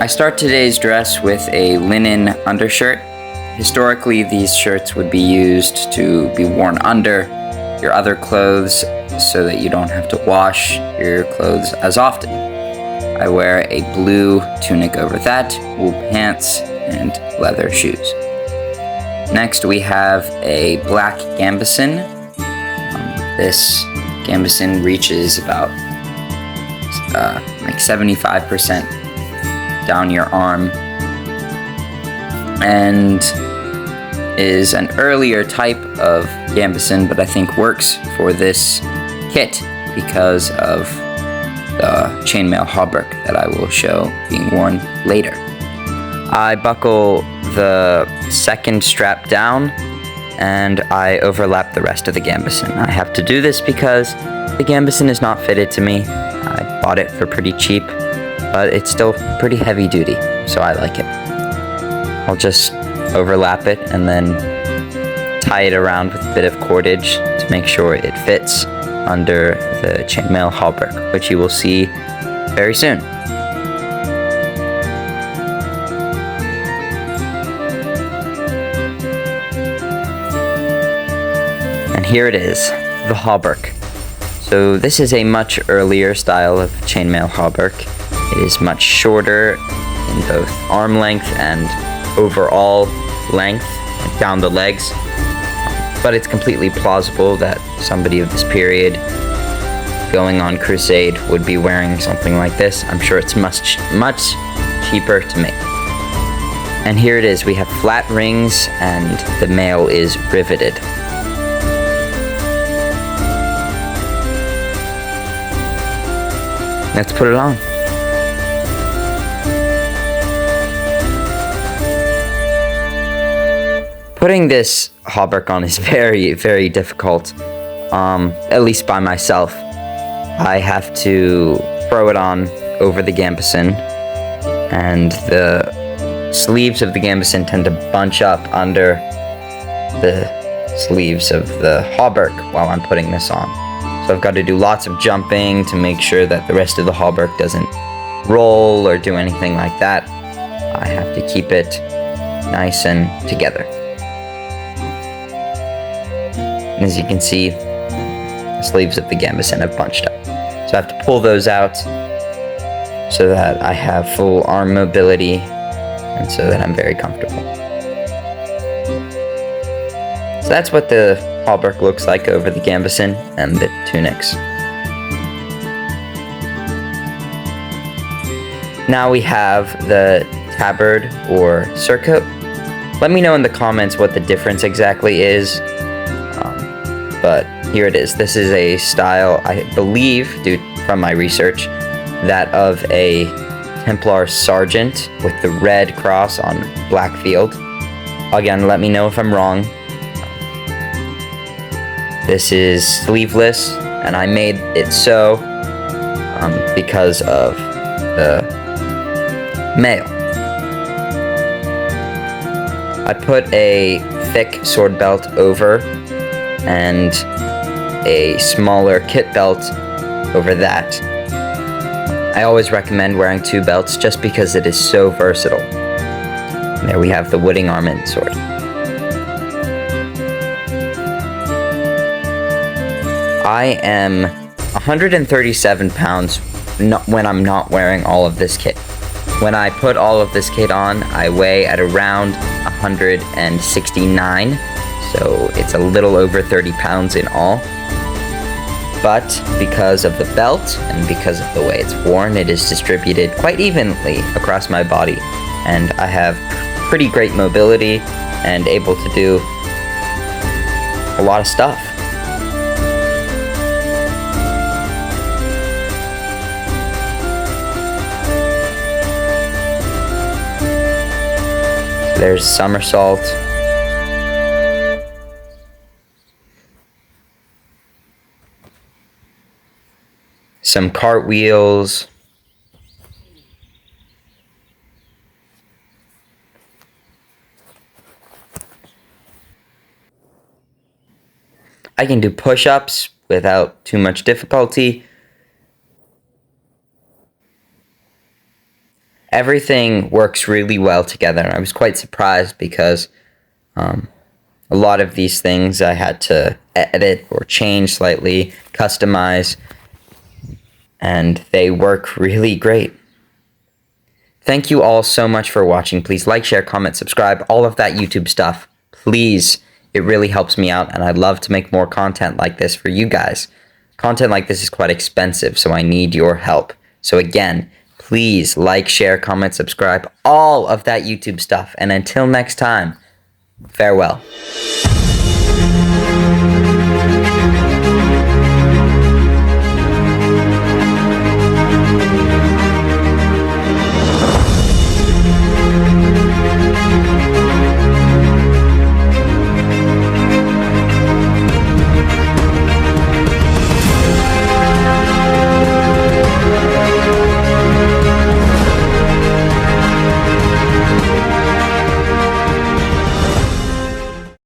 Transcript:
I start today's dress with a linen undershirt. Historically, these shirts would be used to be worn under your other clothes so that you don't have to wash your clothes as often. I wear a blue tunic over that, wool pants, and leather shoes. Next, we have a black gambeson. This gambeson reaches about like 75% down your arm and is an earlier type of gambeson, but I think works for this kit because of the chainmail hauberk that I will show being worn later. I buckle the second strap down and I overlap the rest of the gambeson. I have to do this because the gambeson is not fitted to me. I bought it for pretty cheap, but it's still pretty heavy duty, so I like it. I'll just overlap it and then tie it around with a bit of cordage to make sure it fits under the chainmail hauberk, which you will see very soon. And here it is, the hauberk. So this is a much earlier style of chainmail hauberk. It is much shorter in both arm length and overall length down the legs, but it's completely plausible that somebody of this period going on crusade would be wearing something like this. I'm sure it's much cheaper to make. And here it is, we have flat rings and the mail is riveted. Let's put it on. Putting this hauberk on is very, very difficult, at least by myself. I have to throw it on over the gambeson, and the sleeves of the gambeson tend to bunch up under the sleeves of the hauberk while I'm putting this on. So I've got to do lots of jumping to make sure that the rest of the hauberk doesn't roll or do anything like that. I have to keep it nice and together. And as you can see, the sleeves of the gambeson have bunched up. So I have to pull those out so that I have full arm mobility and so that I'm very comfortable. So that's what the hauberk looks like over the gambeson and the tunics. Now we have the tabard or surcoat. Let me know in the comments what the difference exactly is. But here it is. This is a style, I believe, from my research, that of a Templar sergeant with the red cross on black field. Again, let me know if I'm wrong. This is sleeveless, and I made it so because of the mail. I put a thick sword belt over and a smaller kit belt over that. I always recommend wearing 2 belts just because it is so versatile. And there we have the Wooding Armament sword. I am 137 pounds when I'm not wearing all of this kit. When I put all of this kit on, I weigh at around 169. So it's a little over 30 pounds in all. But because of the belt and because of the way it's worn, it is distributed quite evenly across my body. And I have pretty great mobility and able to do a lot of stuff. There's somersault. Some cartwheels. I can do push-ups without too much difficulty. everything works really well together. I was quite surprised because a lot of these things I had to edit or change slightly, customize, and they work really great. Thank you all so much for watching. Please like, share, comment, subscribe, all of that YouTube stuff. Please, it really helps me out, and I'd love to make more content like this for you guys. Content like this is quite expensive, so I need your help. So again, please like, share, comment, subscribe, all of that YouTube stuff. And until next time, farewell.